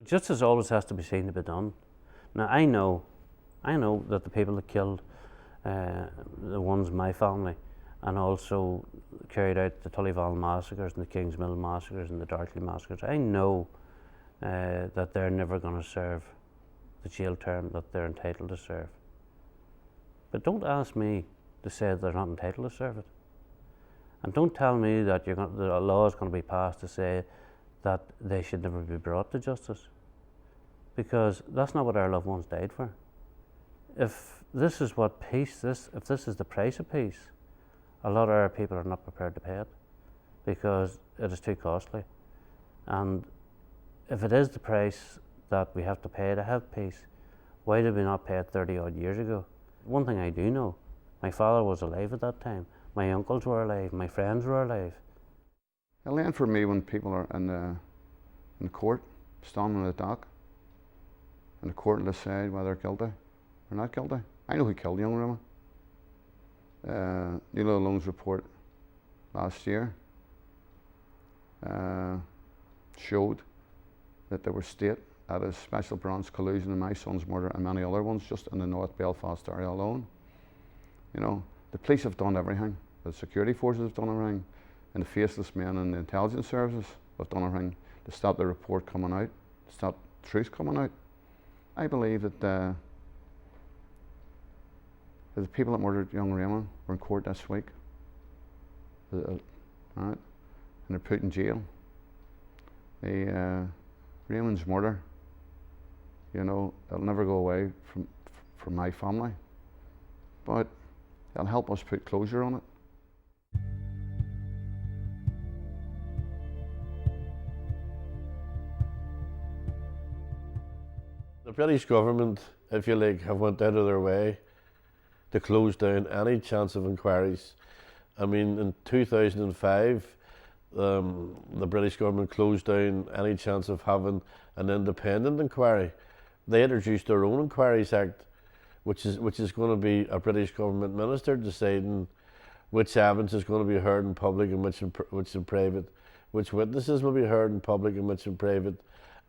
justice always has to be seen to be done. Now I know that the people that killed the ones in my family and also carried out the Tullyval massacres and the Kingsmill massacres and the Darkley massacres, I know that they're never going to serve the jail term that they're entitled to serve. But don't ask me to say they're not entitled to serve it. And don't tell me that the law is going to be passed to say that they should never be brought to justice, because that's not what our loved ones died for. If this is what peace, if this is the price of peace, a lot of our people are not prepared to pay it because it is too costly. And if it is the price that we have to pay to have peace, why did we not pay it 30 odd years ago? One thing I do know, my father was alive at that time, my uncles were alive, my friends were alive. It'll end for me when people are in the court, standing in the dock, and the court will decide whether they're guilty or not guilty. I know who killed young Raymond. Neil O'Lone's report last year showed that there was state at a special branch collusion in my son's murder and many other ones just in the North Belfast area alone. You know, the police have done everything, the security forces have done everything, and the faceless men in the intelligence services have done everything to stop the report coming out, to stop the truth coming out. I believe that the people that murdered young Raymond were in court this week, right, and they're put in jail. Raymond's murder, you know, it'll never go away from my family, but it'll help us put closure on it. The British government, if you like, have went out of their way to close down any chance of inquiries. I mean, in 2005, the British government closed down any chance of having an independent inquiry. They introduced their own Inquiries Act, which is going to be a British government minister deciding which evidence is going to be heard in public and which in private, which witnesses will be heard in public and which in private,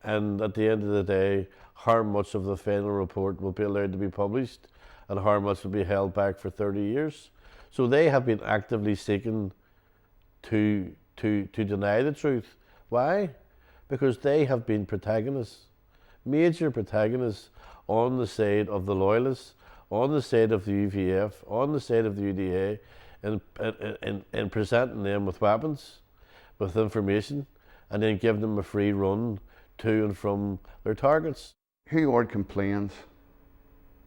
and at the end of the day, how much of the final report will be allowed to be published and how much will be held back for 30 years. So they have been actively seeking to deny the truth. Why? Because they have been protagonists, major protagonists on the side of the loyalists, on the side of the UVF, on the side of the UDA, and presenting them with weapons, with information, and then giving them a free run to and from their targets. Who Ord complains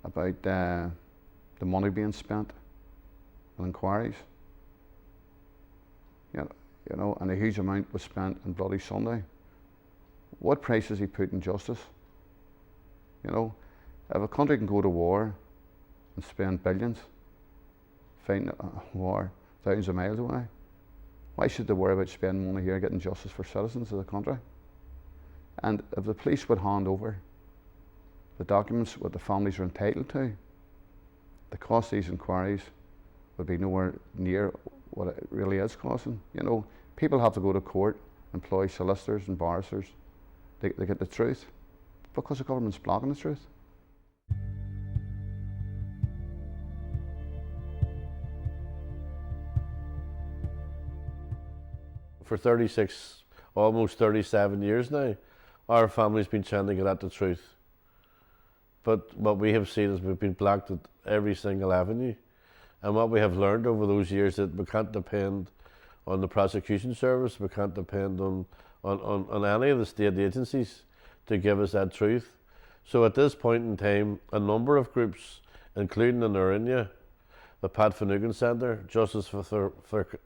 about the money being spent on inquiries? You know, and a huge amount was spent on Bloody Sunday. What price has he put in justice? You know, if a country can go to war and spend billions fighting a war thousands of miles away, why should they worry about spending money here getting justice for citizens of the country? And if the police would hand over the documents what the families are entitled to, the cost of these inquiries would be nowhere near what it really is costing. You know, people have to go to court, employ solicitors and barristers to get the truth because the government's blocking the truth. For 36, almost 37 years now, our family's been trying to get at the truth. But what we have seen is we've been blocked at every single avenue. And what we have learned over those years is that we can't depend on the prosecution service, we can't depend on any of the state agencies to give us that truth. So at this point in time, a number of groups, including in Orinya, the Pat Finnegan Centre, Justice for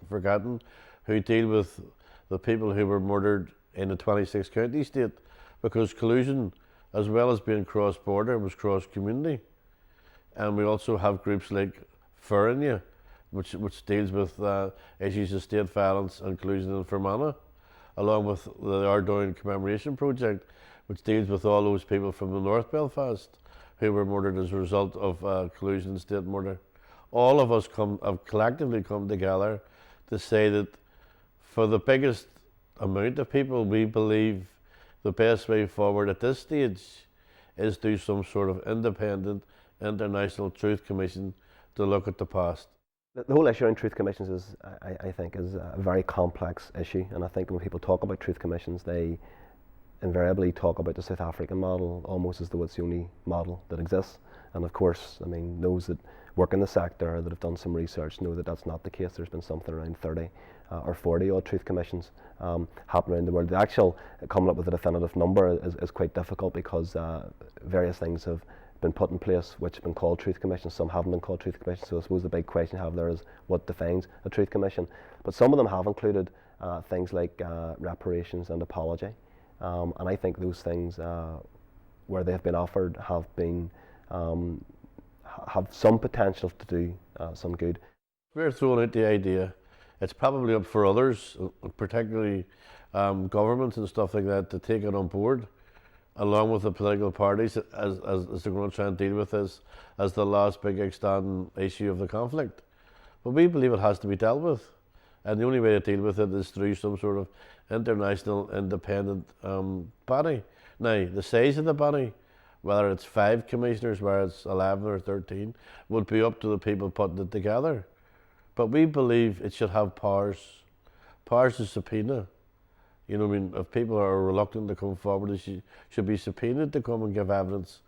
Forgotten, who deal with the people who were murdered in the 26 county state, because collusion, as well as being cross-border, was cross-community. And we also have groups like Orinya, which deals with issues of state violence and collusion in Fermanagh, along with the Ardoyne Commemoration Project, which deals with all those people from the North Belfast who were murdered as a result of collusion and state murder. All of us have collectively come together to say that for the biggest amount of people, we believe the best way forward at this stage is through some sort of independent international truth commission to look at the past. The whole issue around truth commissions is, I think, is a very complex issue, and I think when people talk about truth commissions, they invariably talk about the South African model almost as though it's the only model that exists. And of course, I mean, those that work in the sector that have done some research know that that's not the case. There's been something around 30 or 40 odd truth commissions happen around the world. The actual coming up with a definitive number is quite difficult because various things have been put in place which have been called truth commissions. Some haven't been called truth commissions. So I suppose the big question you have there is what defines a truth commission. But some of them have included things like reparations and apology. And I think those things, where they have been offered, have been have some potential to do some good. We're throwing out the idea. It's probably up for others, particularly governments and stuff like that, to take it on board, along with the political parties, as they're going to try and deal with this as the last big outstanding issue of the conflict. But we believe it has to be dealt with, and the only way to deal with it is through some sort of international independent body. Now, the size of the body, whether it's 5 commissioners, whether it's 11 or 13, would be up to the people putting it together. But we believe it should have powers to subpoena. You know what I mean? If people are reluctant to come forward, they should be subpoenaed to come and give evidence.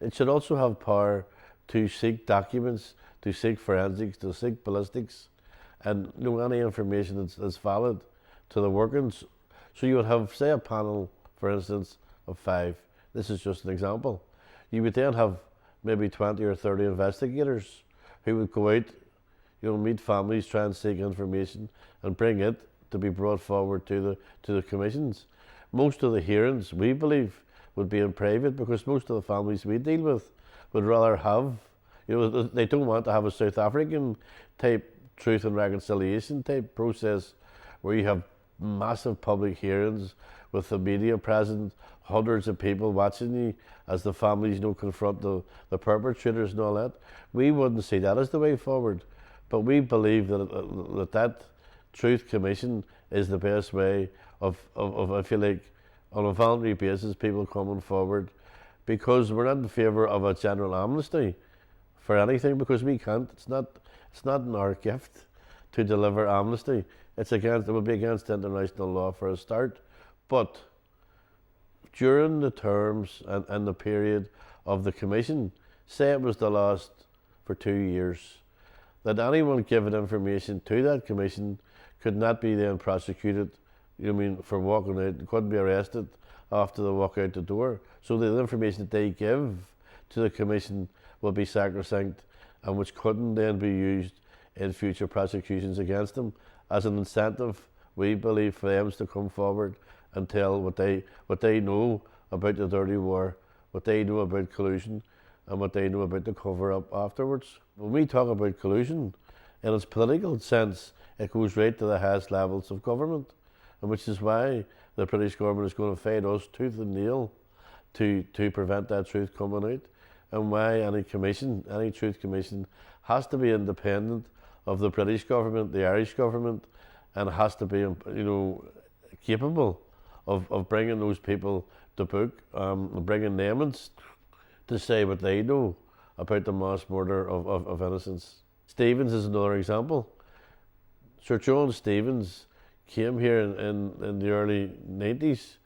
It should also have power to seek documents, to seek forensics, to seek ballistics, and any information that's valid to the workings. So you would have, say, a panel, for instance, of 5. This is just an example. You would then have maybe 20 or 30 investigators who would go out, meet families, try and seek information, and bring it to be brought forward to the commissions. Most of the hearings, we believe, would be in private, because most of the families we deal with would rather have, they don't want to have a South African type truth and reconciliation type process where you have massive public hearings with the media present, hundreds of people watching you as the families confront the perpetrators and all that. We wouldn't see that as the way forward, but we believe that truth commission is the best way of I feel like, on a voluntary basis, people coming forward, because we're not in favour of a general amnesty for anything, because we can't. It's not in our gift to deliver amnesty. It would be against international law for a start. But during the terms and the period of the commission, say it was to last for 2 years, that anyone given information to that commission could not be then prosecuted, for walking out, couldn't be arrested after they walk out the door. So the information that they give to the commission will be sacrosanct, and which couldn't then be used in future prosecutions against them as an incentive, we believe, for them to come forward and tell what they know about the dirty war, what they know about collusion, and what they know about the cover-up afterwards. When we talk about collusion, in its political sense, it goes right to the highest levels of government, and which is why the British government is going to fight us tooth and nail to prevent that truth coming out, and why any truth commission has to be independent of the British government, the Irish government, and has to be, capable of bringing those people to book, bringing them in to say what they know about the mass murder of innocents. Stevens is another example. Sir John Stevens came here in the early 90s,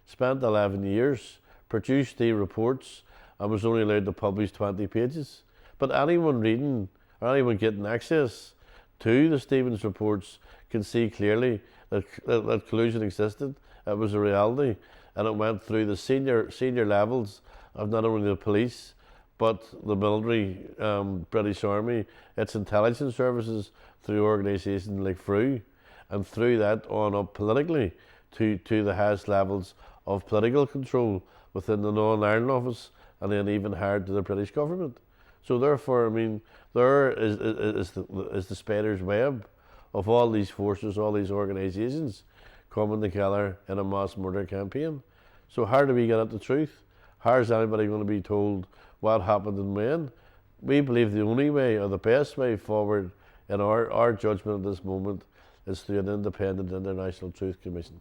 spent 11 years, produced the reports, and was only allowed to publish 20 pages. But anyone reading or anyone getting access to the Stevens reports can see clearly that collusion existed. It was a reality, and it went through the senior levels of not only the police, but the military, British Army, its intelligence services, through organisations like FRU, and through that on up politically to the highest levels of political control within the Northern Ireland office, and then even higher to the British government. So therefore, there is the spider's web of all these forces, all these organisations coming together in a mass murder campaign. So how do we get at the truth? How is anybody going to be told what happened and when? We believe the only way, or the best way forward in our judgment at this moment, is through an independent international truth commission.